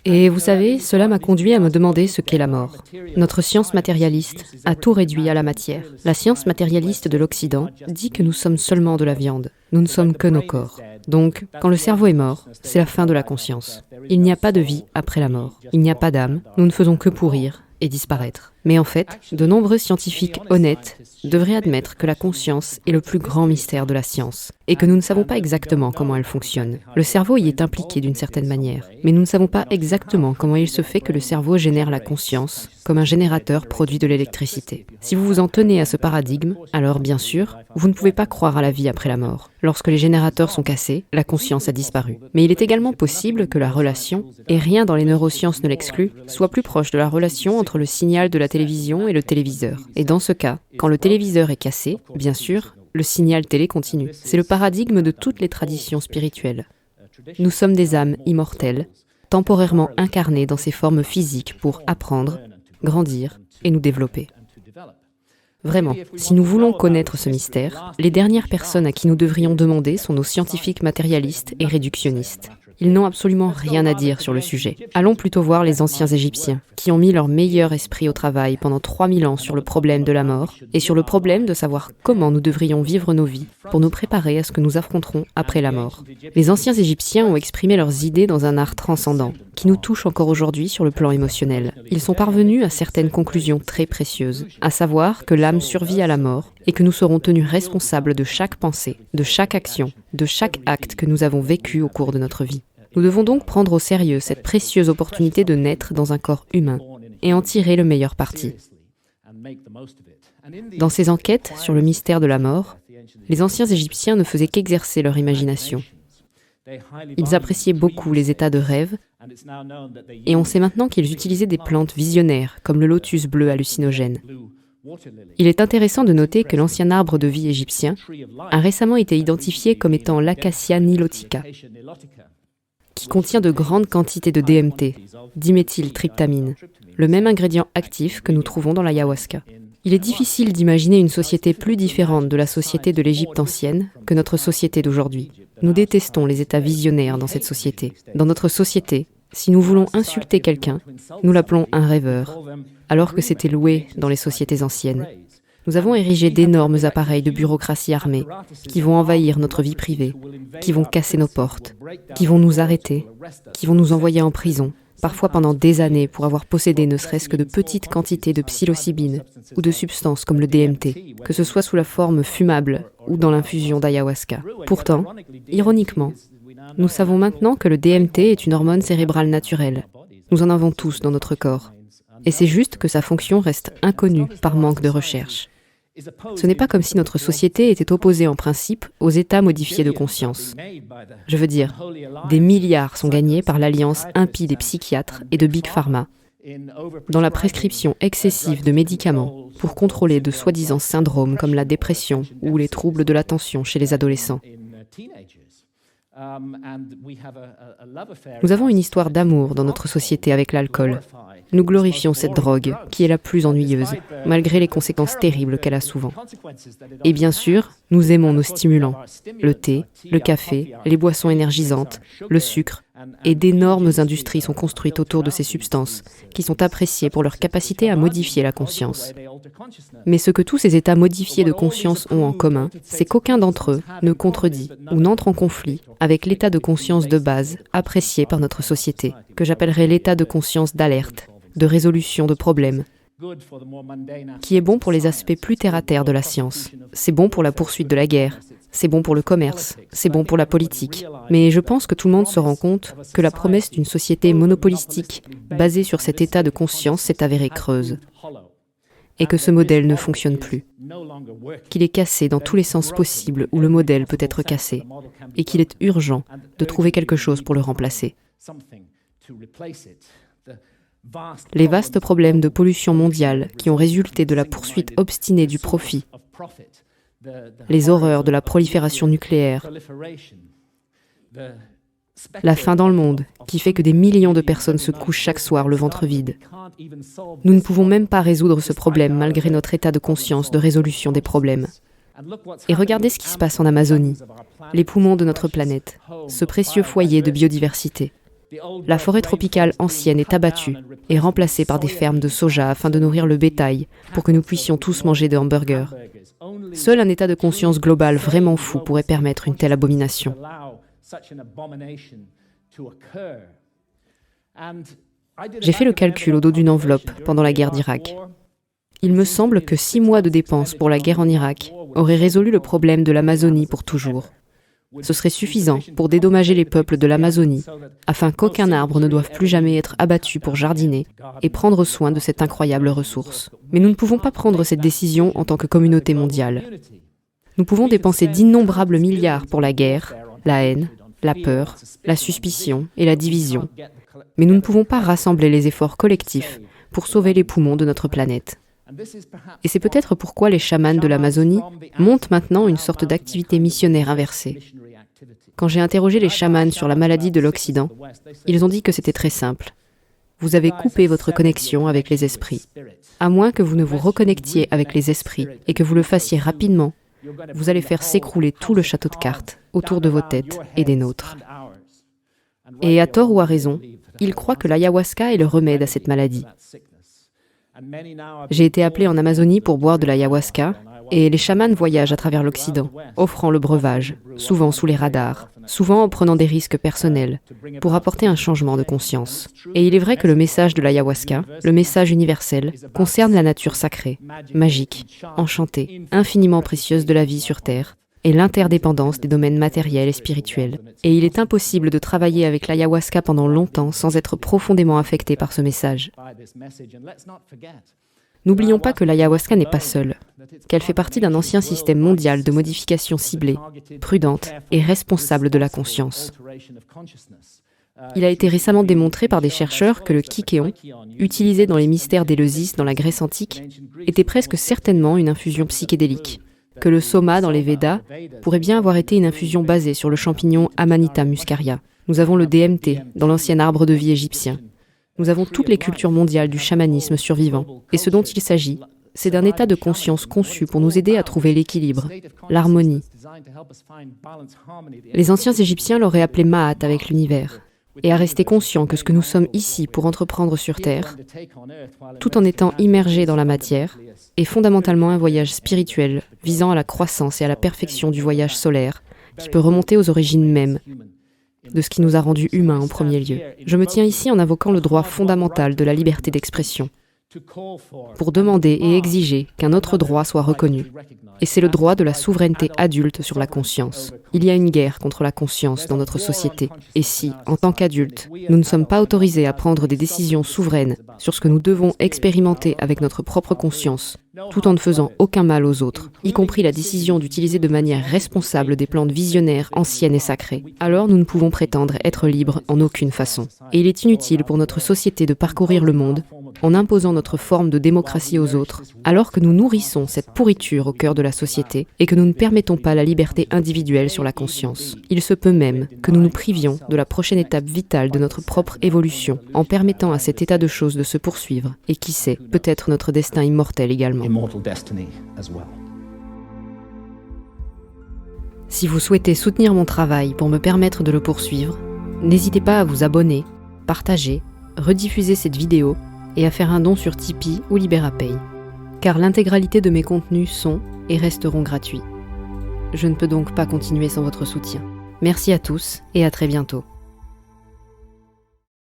Et vous savez, cela m'a conduit à me demander ce qu'est la mort. Notre science matérialiste a tout réduit à la matière. La science matérialiste de l'Occident dit que nous sommes seulement de la viande. Nous ne sommes que nos corps. Donc, quand le cerveau est mort, c'est la fin de la conscience. Il n'y a pas de vie après la mort. Il n'y a pas d'âme. Nous ne faisons que pourrir et disparaître. Mais en fait, de nombreux scientifiques honnêtes devraient admettre que la conscience est le plus grand mystère de la science et que nous ne savons pas exactement comment elle fonctionne. Le cerveau y est impliqué d'une certaine manière, mais nous ne savons pas exactement comment il se fait que le cerveau génère la conscience comme un générateur produit de l'électricité. Si vous vous en tenez à ce paradigme, alors bien sûr, vous ne pouvez pas croire à la vie après la mort. Lorsque les générateurs sont cassés, la conscience a disparu. Mais il est également possible que la relation, et rien dans les neurosciences ne l'exclut, soit plus proche de la relation entre le signal de la télévision et le téléviseur. Et dans ce cas, quand le téléviseur est cassé, bien sûr, le signal télé continue. C'est le paradigme de toutes les traditions spirituelles. Nous sommes des âmes immortelles, temporairement incarnées dans ces formes physiques pour apprendre, grandir et nous développer. Vraiment, si nous voulons connaître ce mystère, les dernières personnes à qui nous devrions demander sont nos scientifiques matérialistes et réductionnistes. Ils n'ont absolument rien à dire sur le sujet. Allons plutôt voir les anciens Égyptiens, qui ont mis leur meilleur esprit au travail pendant 3000 ans sur le problème de la mort et sur le problème de savoir comment nous devrions vivre nos vies pour nous préparer à ce que nous affronterons après la mort. Les anciens Égyptiens ont exprimé leurs idées dans un art transcendant, qui nous touche encore aujourd'hui sur le plan émotionnel. Ils sont parvenus à certaines conclusions très précieuses, à savoir que l'âme survit à la mort et que nous serons tenus responsables de chaque pensée, de chaque action, de chaque acte que nous avons vécu au cours de notre vie. Nous devons donc prendre au sérieux cette précieuse opportunité de naître dans un corps humain et en tirer le meilleur parti. Dans ces enquêtes sur le mystère de la mort, les anciens Égyptiens ne faisaient qu'exercer leur imagination. Ils appréciaient beaucoup les états de rêve et on sait maintenant qu'ils utilisaient des plantes visionnaires comme le lotus bleu hallucinogène. Il est intéressant de noter que l'ancien arbre de vie égyptien a récemment été identifié comme étant l'Acacia nilotica, qui contient de grandes quantités de DMT, diméthyltryptamine, le même ingrédient actif que nous trouvons dans l'ayahuasca. Il est difficile d'imaginer une société plus différente de la société de l'Égypte ancienne que notre société d'aujourd'hui. Nous détestons les états visionnaires dans cette société. Dans notre société, si nous voulons insulter quelqu'un, nous l'appelons un rêveur, alors que c'était loué dans les sociétés anciennes. Nous avons érigé d'énormes appareils de bureaucratie armée qui vont envahir notre vie privée, qui vont casser nos portes, qui vont nous arrêter, qui vont nous envoyer en prison, parfois pendant des années pour avoir possédé ne serait-ce que de petites quantités de psilocybine ou de substances comme le DMT, que ce soit sous la forme fumable ou dans l'infusion d'ayahuasca. Pourtant, ironiquement, nous savons maintenant que le DMT est une hormone cérébrale naturelle. Nous en avons tous dans notre corps. Et c'est juste que sa fonction reste inconnue par manque de recherche. Ce n'est pas comme si notre société était opposée en principe aux états modifiés de conscience. Je veux dire, des milliards sont gagnés par l'alliance impie des psychiatres et de Big Pharma dans la prescription excessive de médicaments pour contrôler de soi-disant syndromes comme la dépression ou les troubles de l'attention chez les adolescents. Nous avons une histoire d'amour dans notre société avec l'alcool. Nous glorifions cette drogue, qui est la plus ennuyeuse, malgré les conséquences terribles qu'elle a souvent. Et bien sûr, nous aimons nos stimulants, le thé, le café, les boissons énergisantes, le sucre, et d'énormes industries sont construites autour de ces substances, qui sont appréciées pour leur capacité à modifier la conscience. Mais ce que tous ces états modifiés de conscience ont en commun, c'est qu'aucun d'entre eux ne contredit ou n'entre en conflit avec l'état de conscience de base apprécié par notre société, que j'appellerais l'état de conscience d'alerte, de résolution de problèmes, qui est bon pour les aspects plus terre-à-terre de la science. C'est bon pour la poursuite de la guerre, c'est bon pour le commerce, c'est bon pour la politique. Mais je pense que tout le monde se rend compte que la promesse d'une société monopolistique basée sur cet état de conscience s'est avérée creuse, et que ce modèle ne fonctionne plus, qu'il est cassé dans tous les sens possibles où le modèle peut être cassé, et qu'il est urgent de trouver quelque chose pour le remplacer. Les vastes problèmes de pollution mondiale qui ont résulté de la poursuite obstinée du profit, les horreurs de la prolifération nucléaire, La faim dans le monde, qui fait que des millions de personnes se couchent chaque soir le ventre vide. Nous ne pouvons même pas résoudre ce problème malgré notre état de conscience de résolution des problèmes. Et regardez ce qui se passe en Amazonie, les poumons de notre planète, ce précieux foyer de biodiversité. La forêt tropicale ancienne est abattue et remplacée par des fermes de soja afin de nourrir le bétail pour que nous puissions tous manger de hamburgers. Seul un état de conscience global vraiment fou pourrait permettre une telle abomination. J'ai fait le calcul au dos d'une enveloppe pendant la guerre d'Irak. Il me semble que 6 mois de dépenses pour la guerre en Irak auraient résolu le problème de l'Amazonie pour toujours. Ce serait suffisant pour dédommager les peuples de l'Amazonie, afin qu'aucun arbre ne doive plus jamais être abattu pour jardiner et prendre soin de cette incroyable ressource. Mais nous ne pouvons pas prendre cette décision en tant que communauté mondiale. Nous pouvons dépenser d'innombrables milliards pour la guerre, la haine, la peur, la suspicion et la division. Mais nous ne pouvons pas rassembler les efforts collectifs pour sauver les poumons de notre planète. Et c'est peut-être pourquoi les chamans de l'Amazonie montent maintenant une sorte d'activité missionnaire inversée. Quand j'ai interrogé les chamans sur la maladie de l'Occident, ils ont dit que c'était très simple. Vous avez coupé votre connexion avec les esprits. À moins que vous ne vous reconnectiez avec les esprits et que vous le fassiez rapidement, vous allez faire s'écrouler tout le château de cartes autour de vos têtes et des nôtres. Et à tort ou à raison, ils croient que l'ayahuasca est le remède à cette maladie. J'ai été appelé en Amazonie pour boire de l'ayahuasca et les chamans voyagent à travers l'Occident, offrant le breuvage, souvent sous les radars, souvent en prenant des risques personnels, pour apporter un changement de conscience. Et il est vrai que le message de l'ayahuasca, le message universel, concerne la nature sacrée, magique, enchantée, infiniment précieuse de la vie sur Terre, et l'interdépendance des domaines matériels et spirituels. Et il est impossible de travailler avec l'ayahuasca pendant longtemps sans être profondément affecté par ce message. N'oublions pas que l'ayahuasca n'est pas seule, qu'elle fait partie d'un ancien système mondial de modification ciblée, prudente et responsable de la conscience. Il a été récemment démontré par des chercheurs que le kykéon, utilisé dans les mystères d'Éleusis dans la Grèce antique, était presque certainement une infusion psychédélique, que le soma dans les Védas pourrait bien avoir été une infusion basée sur le champignon Amanita muscaria. Nous avons le DMT dans l'ancien arbre de vie égyptien. Nous avons toutes les cultures mondiales du chamanisme survivant. Et ce dont il s'agit, c'est d'un état de conscience conçu pour nous aider à trouver l'équilibre, l'harmonie. Les anciens Égyptiens l'auraient appelé Ma'at avec l'univers, et à rester conscients que ce que nous sommes ici pour entreprendre sur Terre, tout en étant immergés dans la matière, est fondamentalement un voyage spirituel visant à la croissance et à la perfection du voyage solaire, qui peut remonter aux origines mêmes de ce qui nous a rendus humains en premier lieu. Je me tiens ici en invoquant le droit fondamental de la liberté d'expression, pour demander et exiger qu'un autre droit soit reconnu. Et c'est le droit de la souveraineté adulte sur la conscience. Il y a une guerre contre la conscience dans notre société. Et si, en tant qu'adultes, nous ne sommes pas autorisés à prendre des décisions souveraines sur ce que nous devons expérimenter avec notre propre conscience, tout en ne faisant aucun mal aux autres, y compris la décision d'utiliser de manière responsable des plantes visionnaires anciennes et sacrées, alors nous ne pouvons prétendre être libres en aucune façon. Et il est inutile pour notre société de parcourir le monde en imposant notre forme de démocratie aux autres, alors que nous nourrissons cette pourriture au cœur de la société et que nous ne permettons pas la liberté individuelle sur la conscience. Il se peut même que nous nous privions de la prochaine étape vitale de notre propre évolution en permettant à cet état de choses de se poursuivre et qui sait, peut-être notre destin immortel également. Si vous souhaitez soutenir mon travail pour me permettre de le poursuivre, n'hésitez pas à vous abonner, partager, rediffuser cette vidéo et à faire un don sur Tipeee ou Liberapay, car l'intégralité de mes contenus sont et resteront gratuits. Je ne peux donc pas continuer sans votre soutien. Merci à tous et à très bientôt.